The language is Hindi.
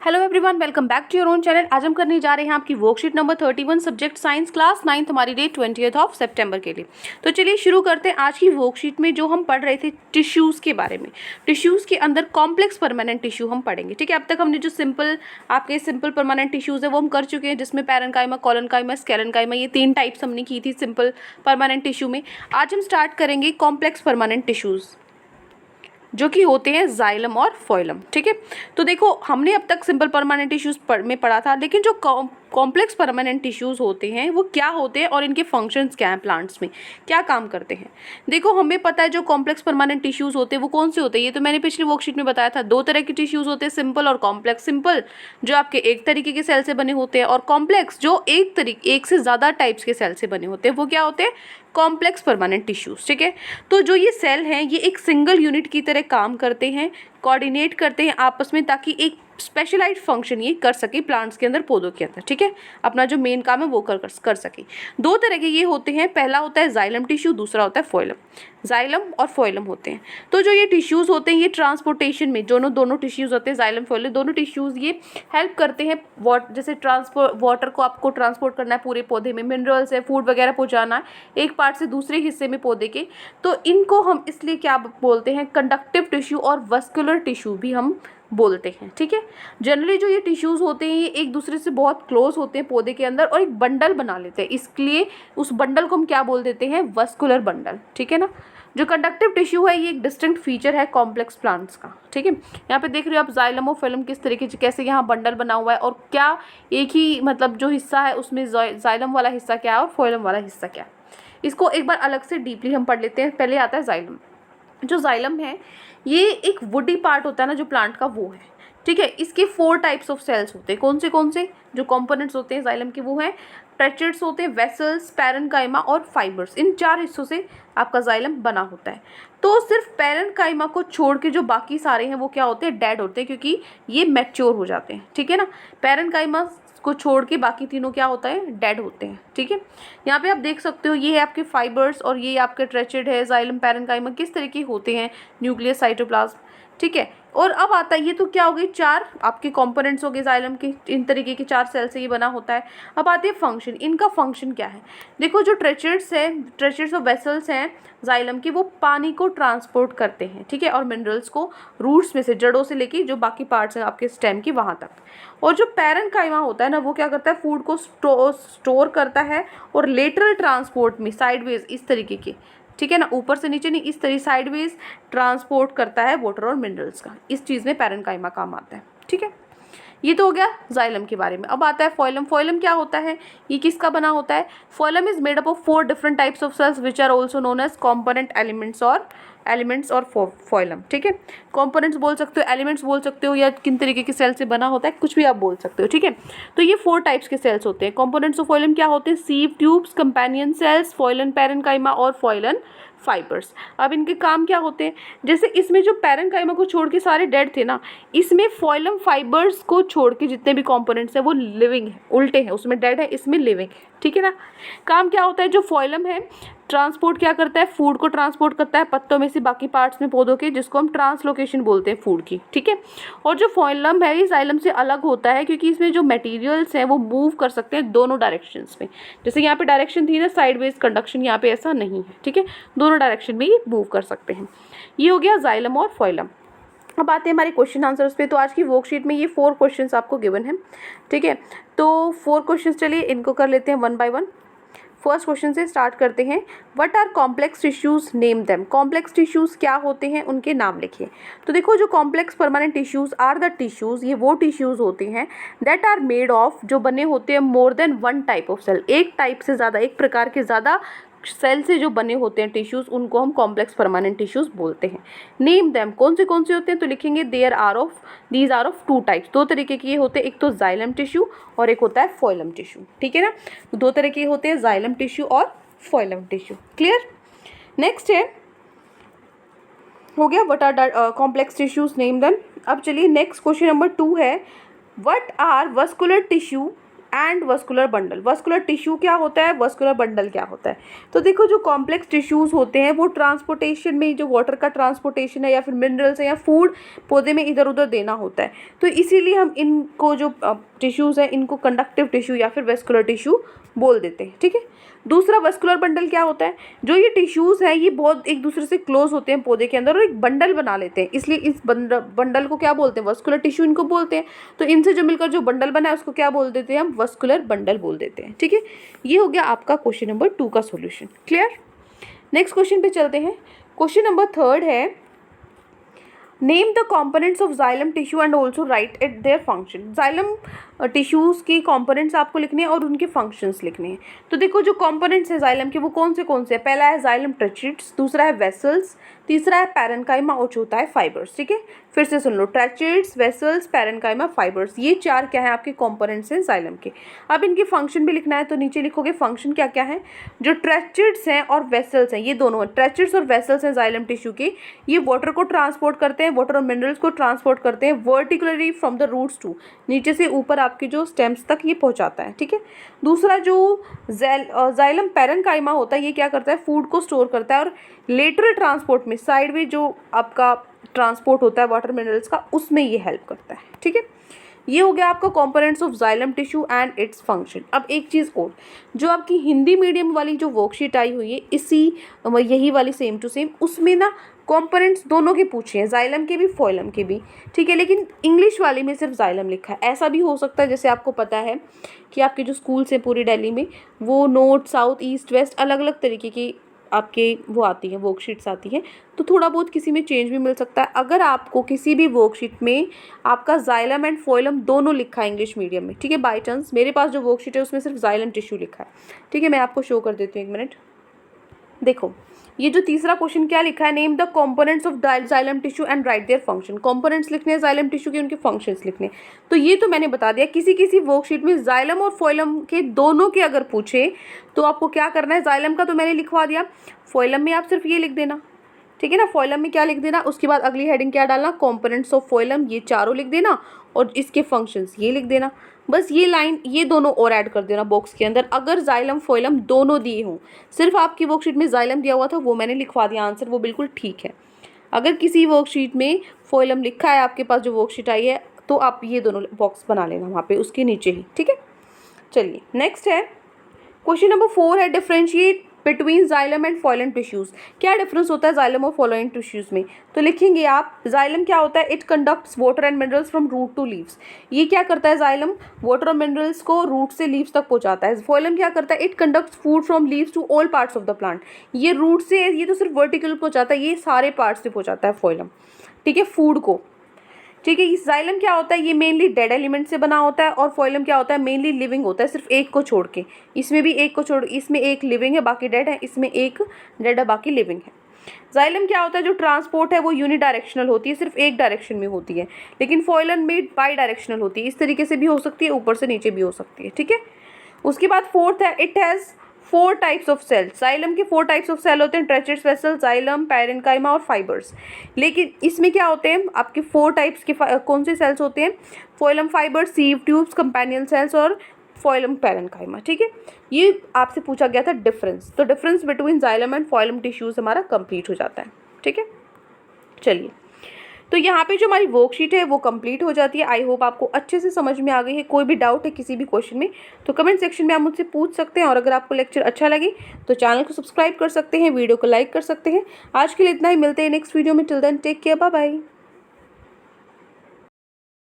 Hello everyone, welcome back to your own channel. आज हम करने जा रहे हैं आपकी worksheet number 31 subject science class 9th हमारी डेट 20 सितंबर के लिए। तो चलिए शुरू करते हैं। आज की वर्कशीट में जो हम पढ़ रहे थे टिश्यूज़ के बारे में, टिश्यूज़ के अंदर कॉम्प्लेक्स परमानेंट टिश्यू हम पढ़ेंगे। ठीक है, अब तक हमने जो सिंपल परमानेंट टिश्यूज़ है वो हम कर चुके हैं, जिसमें पैरेन्काइमा, कोलेनकाइमा, स्केलेनकाइमा, ये 3 टाइप्स हमने की थी सिंपल परमानेंट टिश्यू में। आज हम स्टार्ट करेंगे कॉम्प्लेक्स परमानेंट टिश्यूज़, जो कि होते हैं जाइलम और फोइलम। ठीक है, तो देखो हमने अब तक सिंपल परमानेंट टिश्यूज में पढ़ा था, लेकिन जो कॉम्प्लेक्स परमानेंट टिश्यूज होते हैं वो क्या होते हैं और इनके फंक्शंस क्या हैं, प्लांट्स में क्या काम करते हैं। देखो हमें पता है जो कॉम्प्लेक्स परमानेंट टिश्यूज होते हैं वो कौन से होते हैं। ये तो मैंने पिछली वर्कशीट में बताया था। 2 तरह के टिश्यूज होते हैं, सिंपल और कॉम्प्लेक्स। सिंपल जो आपके एक तरीके के सेल से बने होते हैं, और कॉम्प्लेक्स जो एक से ज़्यादा टाइप्स के सेल से बने होते हैं, वो क्या होते हैं, कॉम्प्लेक्स परमानेंट टिश्यूज। ठीक है, तो जो ये सेल हैं ये एक सिंगल यूनिट की तरह काम करते हैं, कोऑर्डिनेट करते हैं आपस में, ताकि एक स्पेशलाइज्ड फंक्शन ये कर सके प्लांट्स के अंदर, पौधों के अंदर। ठीक है, अपना जो मेन काम है वो कर सके। 2 तरह के ये होते हैं, पहला होता है जाइलम टिश्यू, दूसरा होता है फोइलम। जाइलम और फोइलम होते हैं। तो जो ये टिश्यूज़ होते हैं ये ट्रांसपोर्टेशन में, दोनों टिश्यूज़ होते हैं, जाइलम फोइलम दोनों टिश्यूज़ ये हेल्प करते हैं जैसे वाटर को आपको ट्रांसपोर्ट करना है पूरे पौधे में, मिनरल्स है, फूड वगैरह पहुँचाना है एक पार्ट से दूसरे हिस्से में पौधे के, तो इनको हम इसलिए क्या बोलते हैं, कंडक्टिव टिश्यू और वस्कुलर टिश्यू भी हम बोलते हैं। ठीक है, जनरली जो ये टिश्यूज़ होते हैं ये एक दूसरे से बहुत क्लोज होते हैं पौधे के अंदर और एक बंडल बना लेते हैं, इसलिए उस बंडल को हम क्या बोल देते हैं, वस्कुलर बंडल। ठीक है ना, जो कंडक्टिव टिश्यू है ये एक डिस्टिंक्ट फीचर है कॉम्प्लेक्स प्लांट्स का। ठीक है, यहाँ पे देख रहे हो आप जाइलम और फोइलम किस तरीके से, कैसे यहाँ बंडल बना हुआ है, और क्या एक ही मतलब जो हिस्सा है उसमें जाइलम वाला हिस्सा क्या है और फोइलम वाला हिस्सा क्या है। इसको एक बार अलग से डीपली हम पढ़ लेते हैं। पहले आता है जाइलम। जो जाइलम है ये एक वुडी पार्ट होता है ना जो प्लांट का, वो है। ठीक है, इसके 4 टाइप्स ऑफ सेल्स होते हैं। कौन से जो कंपोनेंट्स होते हैं जाइलम के, वो हैं ट्रेचेट्स होते हैं, वेसल्स, पैरेन्काइमा और फाइबर्स। इन 4 हिस्सों से आपका जाइलम बना होता है। तो सिर्फ पैरेन्काइमा को छोड़ के जो बाकी सारे हैं वो क्या होते हैं, डेड होते हैं, क्योंकि ये मैच्योर हो जाते हैं। ठीक है ना, पैरेन्काइमा को छोड़ के बाकी तीनों क्या होता है, डेड होते हैं। ठीक है, यहाँ पे आप देख सकते हो ये है आपके फाइबर्स और ये आपके ट्रेचेड है, जाइलम, पैरेन्काइमा किस तरह के होते हैं, न्यूक्लियस, साइटोप्लाज्म। ठीक है, और अब आता है ये तो क्या हो गई, 4 आपके कंपोनेंट्स हो गए जाइलम के, इन तरीके के 4 सेल से ये बना होता है। अब आती है फंक्शन। इनका फंक्शन क्या है, देखो जो ट्रेचेट्स और वेसल्स हैं जाइलम की, वो पानी को ट्रांसपोर्ट करते हैं। ठीक है, और मिनरल्स को रूट्स में से, जड़ों से लेके जो बाकी पार्ट्स हैं आपके स्टेम की वहाँ तक। और जो पैरेन्काइमा होता है ना वो क्या करता है, फूड को स्टोर करता है और लेटरल ट्रांसपोर्ट में साइडवेज इस तरीके के, ठीक है ना, ऊपर से नीचे नहीं, इस तरह साइडवेज ट्रांसपोर्ट करता है वाटर और मिनरल्स का। इस चीज़ में पैरेन्काइमा काम आता है। ठीक है, ये तो हो गया जाइलम के बारे में। अब आता है फोइलम। फोइलम क्या होता है, ये किसका बना होता है, phloem is made up of 4 different types of cells which are also known as component elements और फोइलम। ठीक है, कॉम्पोनेंट्स बोल सकते हो, एलिमेंट्स बोल सकते हो, या किन तरीके के सेल से बना होता है, कुछ भी आप बोल सकते हो। ठीक है, तो ये 4 टाइप्स के सेल्स होते हैं। कॉम्पोनेंट्स ऑफ फोइलम क्या होते हैं, sieve tubes, companion cells, phloem parenchyma और फोइलन फाइबर्स। अब इनके काम क्या होते हैं, जैसे इसमें जो पैरेन्काइमा को छोड़ के सारे डेड थे ना, इसमें फोइलम फाइबर्स को छोड़ के जितने भी कंपोनेंट्स हैं वो लिविंग है, उल्टे हैं, उसमें डेड है, इसमें लिविंग है। ठीक है ना, काम क्या होता है, जो फोइलम है ट्रांसपोर्ट क्या करता है, फूड को ट्रांसपोर्ट करता है पत्तों में से बाकी पार्ट्स में पौधों के, जिसको हम ट्रांसलोकेशन बोलते हैं फूड की। ठीक है, और जो फोइलम है ये जाइलम से अलग होता है, क्योंकि इसमें जो मटेरियल्स हैं वो मूव कर सकते हैं दोनों डायरेक्शंस में। जैसे यहाँ पे डायरेक्शन थी ना साइडवेज कंडक्शन, यहाँ पे ऐसा नहीं है। ठीक है, दोनों डायरेक्शन में ये मूव कर सकते हैं। ये हो गया जाइलम और फोइलम। अब आते हैं हमारे क्वेश्चन आंसर्स पे। तो आज की वर्कशीट में ये 4 क्वेश्चंस आपको गिवन है। ठीक है, तो 4 क्वेश्चंस, चलिए इनको कर लेते हैं 1 बाय 1। फर्स्ट क्वेश्चन से स्टार्ट करते हैं। What are complex tissues, name them. Complex tissues क्या होते हैं, उनके नाम लिखिए। तो देखो जो complex permanent tissues are the tissues, ये वो टिश्यूज होते हैं दैट आर मेड ऑफ, जो बने होते हैं more than 1 type of cell, एक टाइप से ज़्यादा, एक प्रकार के ज़्यादा सेल से जो बने होते हैं टिश्यूज, उनको हम कॉम्प्लेक्स परमानेंट टिश्यूज बोलते हैं। नेम देम, कौन से होते हैं, तो लिखेंगे दीज आर ऑफ 2 टाइप्स। 2 तरीके के ये होते हैं, एक तो जाइलम टिश्यू और एक होता है फोइलम टिश्यू। ठीक है ना, तो 2 तरह के होते हैं, जाइलम टिश्यू और फोइलम टिश्यू। क्लियर। नेक्स्ट है, हो गया what are complex tissues, name them. अब चलिए नेक्स्ट क्वेश्चन नंबर 2 है, what are vascular tissue and vascular bundle. Vascular tissue क्या होता है, वस्कुलर बंडल क्या होता है। तो देखो जो कॉम्प्लेक्स टिश्यूज होते हैं वो ट्रांसपोर्टेशन में, जो वाटर का ट्रांसपोर्टेशन है या फिर मिनरल्स है या फूड पौधे में इधर उधर देना होता है, तो इसीलिए हम इनको जो टिश्यूज़ हैं इनको कंडक्टिव टिश्यू या फिर वेस्कुलर टिश्यू बोल देते हैं, ठीक है। दूसरा वस्कुलर बंडल क्या होता है, जो ये टिश्यूज़ हैं ये बहुत एक दूसरे से क्लोज होते हैं पौधे के अंदर और एक बंडल बना लेते हैं, इसलिए इस बंडल को क्या बोलते हैं, वस्कुलर टिश्यू इनको बोलते हैं। तो इनसे जो मिलकर जो बंडल बना है उसको क्या बोल देते हैं हम, वस्कुलर बंडल बोल देते हैं, ठीक है। ये हो गया आपका क्वेश्चन नंबर 2 का सॉल्यूशन। क्लियर। नेक्स्ट क्वेश्चन पे चलते हैं। क्वेश्चन नंबर 3 है, name the components of xylem tissue and also right eight their function. Xylem tissues की कॉम्पोनेंट्स आपको लिखने हैं और उनके फंक्शंस लिखने हैं। तो देखो जो कॉम्पोनेंट्स हैं जाइलम के वो कौन से हैं, पहला है जाइलम ट्रेचिड्स, दूसरा है वेसल्स, तीसरा है पैरेन्काइमा और चौथा है फाइबर्स, ठीक है। फिर से सुन लो, ट्रेचिड्स, वेसल्स, पैरेन्काइमा, फाइबर्स, ये 4 क्या है आपके कॉम्पोनेंट्स हैं जाइलम के। अब इनके फंक्शन भी लिखना है तो नीचे लिखोगे फंक्शन क्या क्या है। जो ट्रेचिड्स हैं और वेसल्स हैं ये दोनों हैं, ट्रेचिड्स और वेसल्स हैं जाइलम टिश्यू के, ये वाटर को ट्रांसपोर्ट करते हैं, वाटर और मिनरल्स को ट्रांसपोर्ट करते हैं वर्टिकुलरली फ्रॉम द रूट्स टू, नीचे से ऊपर आपकी जो स्टेम्स तक ये पहुंचाता है, ठीक है। दूसरा जो जाइलम पैरेन्काइमा होता है ये क्या करता है, फूड को स्टोर करता है और लेटरल ट्रांसपोर्ट में, साइड में जो आपका ट्रांसपोर्ट होता है वाटर मिनरल्स का, उसमें ये हेल्प करता है, ठीक है। ये हो गया आपका components of xylem tissue and its function. अब एक चीज़ और, जो आपकी हिंदी मीडियम वाली जो वर्कशीट आई हुई है इसी यही वाली सेम टू सेम, उसमें ना कंपोनेंट्स दोनों के पूछे हैं, जाइलम के भी फोइलम के भी, ठीक है। लेकिन इंग्लिश वाले में सिर्फ जाइलम लिखा है। ऐसा भी हो सकता है जैसे आपको पता है कि आपके जो स्कूल्स हैं पूरी दिल्ली में वो नॉर्थ साउथ ईस्ट वेस्ट अलग अलग तरीके की आपके वो आती हैं, वर्कशीट्स आती हैं, तो थोड़ा बहुत किसी में चेंज भी मिल सकता है। अगर आपको किसी भी वर्कशीट में आपका जाइलम एंड फोइलम दोनों लिखा है इंग्लिश मीडियम में, ठीक है, बाई चांस मेरे पास जो वर्कशीट है उसमें सिर्फ जाइलम टिश्यू लिखा है, ठीक है, मैं आपको शो कर देती हूँ, एक मिनट। देखो ये जो तीसरा क्वेश्चन क्या लिखा है, name the components of xylem tissue and right their function. Components लिखने हैं जाइलम टिश्यू के, उनके फंक्शंस लिखने। तो ये तो मैंने बता दिया, किसी किसी वर्कशीट में जाइलम और फोइलम के दोनों के अगर पूछे तो आपको क्या करना है, जाइलम का तो मैंने लिखवा दिया, फोइलम में आप सिर्फ ये लिख देना, ठीक है ना। फोइलम में क्या लिख देना, उसके बाद अगली हेडिंग क्या डालना, कंपोनेंट्स ऑफ फोइलम, ये चारों लिख देना और इसके फंक्शंस ये लिख देना। बस ये लाइन ये दोनों और ऐड कर देना बॉक्स के अंदर, अगर जाइलम फोइलम दोनों दिए हों। सिर्फ आपकी वर्कशीट में जाइलम दिया हुआ था वो मैंने लिखवा दिया आंसर, वो बिल्कुल ठीक है। अगर किसी वर्कशीट में फोइलम लिखा है आपके पास जो वर्कशीट आई है तो आप ये दोनों बॉक्स बना लेना वहाँ पे उसके नीचे ही, ठीक है। चलिए नेक्स्ट है क्वेश्चन नंबर 4 है, differentiate between xylem and phloem tissues. क्या डिफरेंस होता है जाइलम और फोइलम टिश्यूज़ में, तो लिखेंगे आप, जाइलम क्या होता है, it conducts water and minerals from root to leaves. ये क्या करता है जाइलम, वाटर और मिनरल्स को रूट से लीव्स तक पहुंचाता है। फोइलम क्या करता है, it conducts food from leaves to all parts of the plant. ये रूट से, ये तो सिर्फ वर्टिकल पहुंचाता है, ये सारे पार्ट्स से पहुंचाता है फोइलम, ठीक है, फूड को, ठीक है। इस जाइलम क्या होता है, ये मेनली डेड एलिमेंट से बना होता है और फोइलम क्या होता है, मेनली लिविंग होता है, सिर्फ एक को छोड़ के। इसमें भी एक को छोड़, इसमें एक लिविंग है बाकी डेड है, इसमें एक डेड है बाकी लिविंग है। जाइलम क्या होता है, जो ट्रांसपोर्ट है वो यूनिडायरेक्शनल होती है, सिर्फ एक डायरेक्शन में होती है, लेकिन फोइलम में बाई डायरेक्शनल होती है, इस तरीके से भी हो सकती है, ऊपर से नीचे भी हो सकती है, ठीक है। उसके बाद 4th है, it has 4 types of cells. Xylem के 4 टाइप्स ऑफ सेल होते हैं, ट्रेचिड्स, वेसल, जाइलम, पैरेन्काइमा और फाइबर्स। लेकिन इसमें क्या होते हैं आपके 4 टाइप्स के कौन से सेल्स होते हैं, phloem fibre, sieve tubes, companion cells और फोइलम पैरेन्काइमा, ठीक है। ये आपसे पूछा गया था डिफरेंस, तो difference between xylem and phloem tissues हमारा कंप्लीट हो जाता है, ठीक है। चलिए तो यहाँ पे जो हमारी वर्कशीट है वो कंप्लीट हो जाती है। आई होप आपको अच्छे से समझ में आ गई है। कोई भी डाउट है किसी भी क्वेश्चन में तो कमेंट सेक्शन में आप मुझसे पूछ सकते हैं, और अगर आपको लेक्चर अच्छा लगे तो चैनल को सब्सक्राइब कर सकते हैं, वीडियो को लाइक कर सकते हैं। आज के लिए इतना ही, मिलते हैं नेक्स्ट वीडियो में। Till then take care, bye bye.